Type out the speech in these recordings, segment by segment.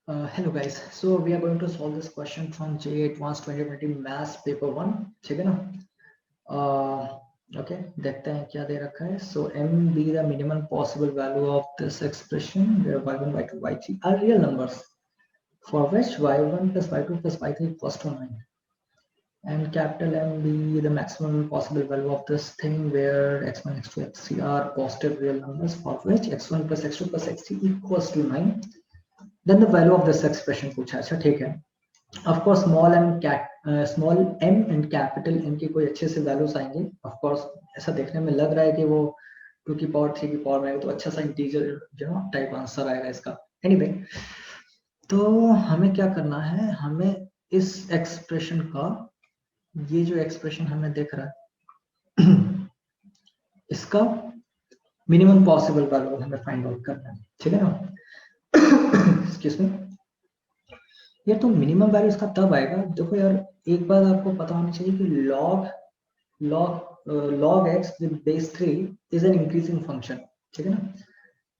Hello guys, so we are going to solve this question from JEE Advanced 2020 Maths paper 1, ठीक है ना? Okay, देखते हैं क्या दे रखा है. So m be the minimum possible value of this expression where y1, y2, y3 are real numbers for which y1 plus y2 plus y3 equals to 9, and capital M be the maximum possible value of this thing where x1, x2, x3 are positive real numbers for which x1 plus x2 plus x3 equals to 9. Then the value of this expression पूछा. अच्छा ठीक है. Of course small m and capital M की कोई अच्छे से values आएंगे. Of course ऐसा देखने में लग रहा है कि वो 2 की पावर 3 की पावर में तो अच्छा सा इंटीजर जो है टाइप आंसर आएगा इसका. Anyway, तो हमें क्या करना है, हमें इस एक्सप्रेशन का, ये जो एक्सप्रेशन हमें दिख रहा है इसका मिनिमम पॉसिबल वैल्यू हमें फाइंड आउट करना है. ठीक है ना? Excuse me. ये तो मिनिमम वैल्यू इसका तब आएगा. देखो यार, एक बात आपको पता होनी चाहिए कि log x with base 3 is an increasing function. ठीक है ना?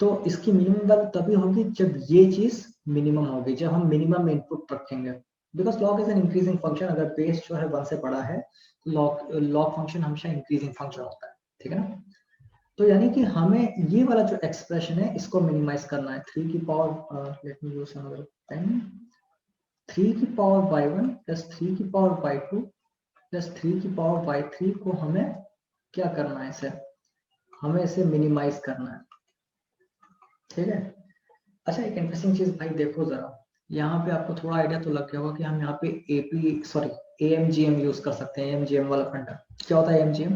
तो इसकी मिनिमम वैल्यू तभी होगी जब ये चीज मिनिमम होगी, जब हम मिनिमम इनपुट रखेंगे. Because log is an increasing function. अगर बेस जो है 1 से बड़ा है तो log फंक्शन हमेशा इंक्रीजिंग फंक्शन होता है. ठीक है ना? तो यानी कि हमें ये वाला जो एक्सप्रेशन है इसको मिनिमाइज करना है. 3 की power, let me use another pen, 3 की पावर y1 प्लस 3 की पावर y2 प्लस 3 की पावर y3 को हमें क्या करना है, इसे हमें इसे मिनिमाइज करना है. ठीक है. अच्छा, एक इंटरेस्टिंग चीज भाई देखो जरा, यहाँ पे आपको थोड़ा आइडिया तो लग गया होगा कि हम यहाँ पे AMGM यूज कर सकते हैं. AMGM वाला फंडा क्या होता है? AMGM,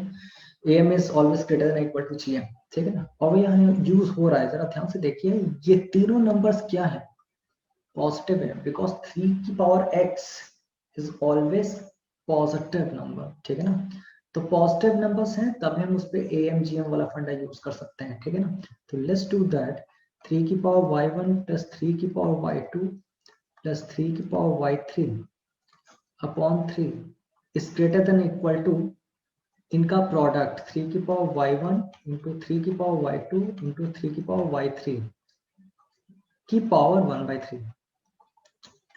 AM is always greater than equal to GM. ठीक है ना? और यहाँ यूज हो रहा है, जरा ध्यान से देखिए. ये तीनों नंबर्स क्या है? पॉजिटिव है, बिकॉज 3 की power x is always positive number. ठीक है ना? तो पॉजिटिव नंबर्स हैं तब हम उस पर AMGM वाला फंडा यूज कर सकते हैं. ठीक है ना? तो लेट्स डू दैट. 3 की पावर y1 प्लस 3 की पावर y2 प्लस 3 की power y3 upon 3 is greater than equal to इनका प्रोडक्ट 3 की पावर y1 इंटू 3 की पावर y2 इंटू 3 की पावर y3 की पावर 1/3.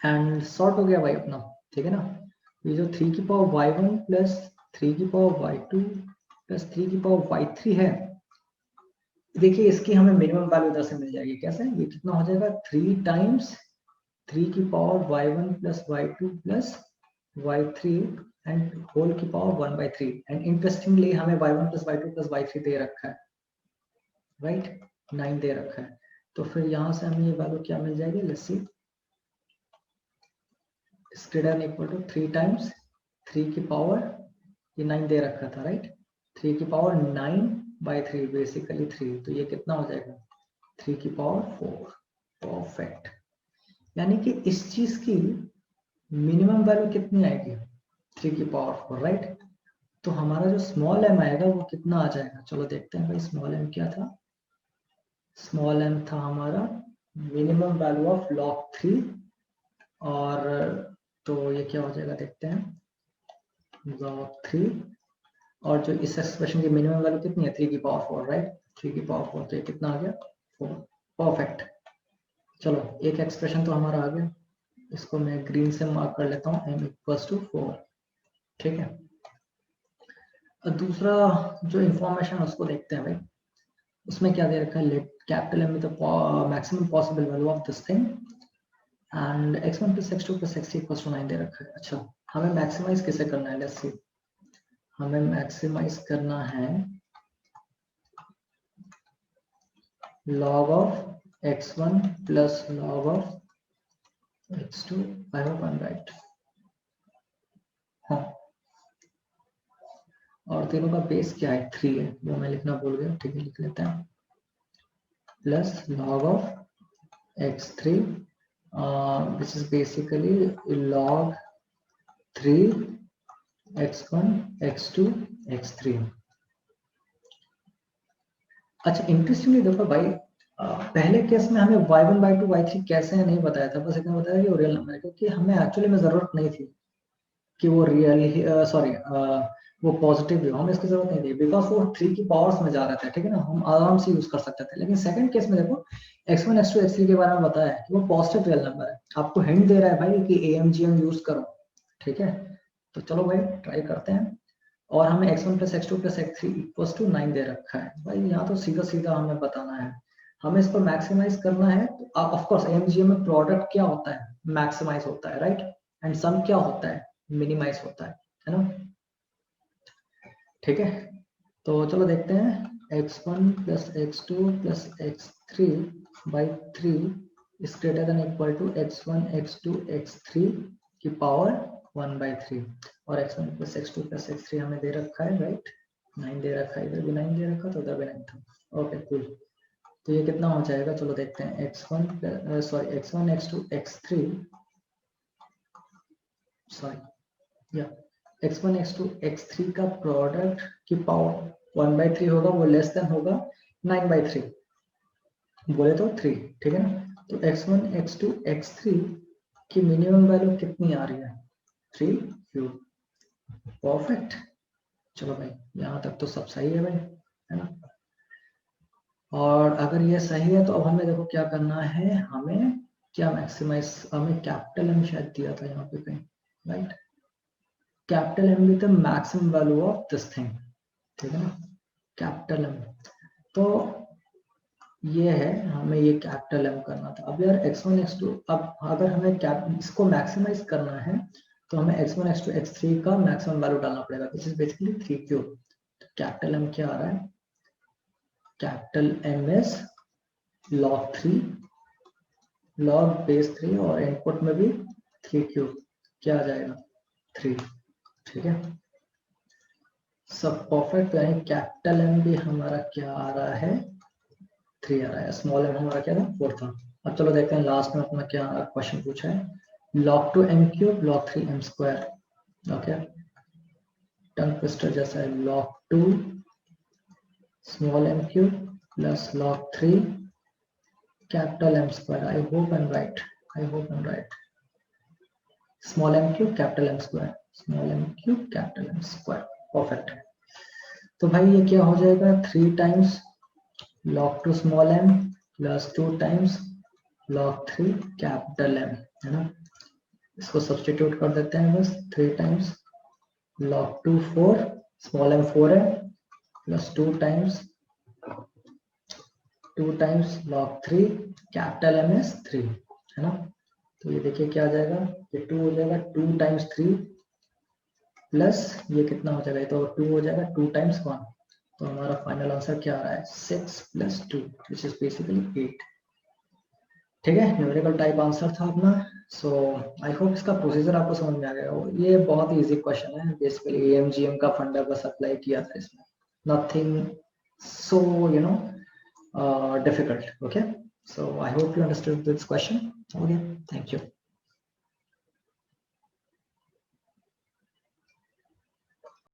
एंड सॉर्ट हो गया भाई अपना. ठीक है ना? ये जो 3 की पावर y1 प्लस 3 की पावर y2 प्लस 3 की पावर y3 है, देखिए इसकी हमें मिनिमम वैल्यू इधर से मिल जाएगी. कैसे? ये कितना हो जाएगा? 3 टाइम्स 3 की power y1 plus y2 plus y3 and whole की पावर 1/3. एंड इंटरेस्टिंगली हमें y1 plus y2 plus y3 दे रखा है, राइट? 9 दे रखा है. तो फिर यहाँ से हमें ये वैल्यू क्या मिल जाएगी? Let's see. Greater than equal to 3 times 3 की पावर, ये 9 दे रखा था, राइट? 3 की पावर 9/3 बेसिकली 3. तो ये कितना हो जाएगा? 3 की पावर 4. परफेक्ट. यानी कि इस चीज की मिनिमम वैल्यू कितनी आएगी? 3 की पावर 4, राइट? तो हमारा जो स्मॉल m आएगा वो कितना आ जाएगा? चलो देखते हैं भाई. स्मॉल m क्या था? स्मॉल m था हमारा मिनिमम वैल्यू ऑफ log 3. और तो ये क्या हो जाएगा देखते हैं. log 3 और जो इस एक्सप्रेशन की मिनिमम वैल्यू कितनी है? 3 की पावर 4, राइट? 3 की पावर 4. तो ये कितना आ गया? 4. परफेक्ट. चलो एक एक्सप्रेशन तो हमारा आ गया. इसको मैं ग्रीन से मार्क कर लेता हूँ. m equals to 4. ठीक है. दूसरा जो इंफॉर्मेशन उसको देखते हैं भाई. उसमें क्या दे रखा है? Let capital M the maximum possible value of this thing and x1 plus x2 plus x3 equals to 9 दे रखा है. अच्छा, हमें मैक्सिमाइज कैसे करना है? लेट्स सी. हमें मैक्सिमाइज करना है log of x1 plus log of x2. I hope I am right. हाँ, और तीनों का बेस क्या है? 3 है, वो मैं लिखना भूल गया. ठीक है, लिख लेते हैं. Plus log of x3 which is basically log 3 x1 x2 x3. अच्छा, इंटरेस्टिंगली देखो भाई, पहले केस में हमें y1 y2 y3 कैसे है नहीं बताया था. बस इतना बताया कि रियल नंबर है, क्योंकि हमें एक्चुअली में जरूरत नहीं थी कि वो रियल, सॉरी, वो पॉजिटिव भी हो, हमें इसकी जरूरत नहीं थी बिकॉज वो 3 की पावर्स में जा रहे थे, ठीक है ना, हम आराम से यूज कर सकते थे। लेकिन सेकंड केस में देखो x1 x2 x3 के बारे में बताया है कि वो पॉजिटिव रियल नंबर है, आपको हिंट दे रहा है भाई कि AMGM यूज करो, ठीक है। तो चलो भाई ट्राई करते हैं। और हमें x1 plus x2 plus x3 equals to 9 दे रखा है भाई, यहाँ तो सीधा सीधा हमें बताना है, हमें इसको मैक्सिमाइज करना है। तो ऑफ कोर्स AMGM में प्रोडक्ट क्या होता है, मैक्सिमाइज होता है, राइट, एंड सम क्या होता है, मिनिमाइज होता है ना, ठीक है। तो चलो देखते हैं x1 plus x2 plus x3 by 3 is greater than equal to x1 x2 x3 की पावर 1/3 और x1 plus x2 plus x3 हमें दे रखा है, राइट, 9 दे रखा है, इधर भी 9 दे रखा तो उधर भी 9 था। Okay cool. तो ये कितना हो जाएगा, चलो देखते हैं x1 x2 x3 सॉरी या x1 x2 x3 का प्रोडक्ट की पावर 1/3 होगा, वो लेस देन होगा 9/3, बोले तो 3, ठीक है ना। तो x1 x2 x3 की मिनिमम वैल्यू कितनी आ रही है, 3 क्यूब, परफेक्ट। चलो भाई यहाँ तक तो सब सही है भाई, है ना। और अगर ये सही है तो अब हमें देखो क्या करना है, हमें क्या मैक्सिमाइज, हमें कैपिटल एम शायद दिया था यहाँ पे कहीं, right, capital M with the maximum value of this thing, ठीक है ना, कैपिटल एम। तो ये है, हमें ये कैपिटल एम करना था। अब यार x1 x2, अब अगर हमें इसको मैक्सिमाइज करना है तो हमें x1 x2 x3 का मैक्सिमम वैल्यू डालना पड़ेगा, दिस इज बेसिकली 3 क्यूब। तो कैपिटल एम क्या आ रहा है, capital M is log 3 log base 3 और इनपुट में भी 3 क्यूब, क्या आ जाएगा 3, ठीक है, सब परफेक्ट। यानी कैपिटल एम भी हमारा क्या आ रहा है, 3 आ रहा है, स्मॉल एम हमारा क्या था, 4 था। अब चलो देखते हैं लास्ट में अपना क्या क्वेश्चन पूछा है, log 2 m cube log 3 m square, okay, tongue twister जैसा है, log 2 small m cube plus log 3 capital m square. I hope I am right, I hope I am right, small m cube capital m square, small m cube capital m square, perfect. तो भाई ये क्या हो जाएगा, 3 times log 2 small m plus 2 times log 3 capital M, है ना। इसको substitute कर देते हैं बस, 3 टाइम्स log 2 4, स्मॉल m 4 है, plus 2 times log 3 capital M is 3, है ना। तो ये देखिए क्या आ जाएगा, ये 2 हो जाएगा, 2 टाइम्स 3 प्लस ये कितना हो जाएगा, ये तो 2 हो जाएगा, 2 टाइम्स 1, तो हमारा फाइनल आंसर क्या आ रहा है, 6 प्लस 2 विच इज बेसिकली 8, ठीक है, न्यूमेरिकल टाइप आंसर था अपना। सो आई होप इसका प्रोसीजर आपको समझ में आ गया हो। ये बहुत ही इजी क्वेश्चन है, बेसिकली AMGM का फंडा बस अप्लाई किया था इसमें, nothing so difficult, okay. So I hope you understood this question, okay, thank you.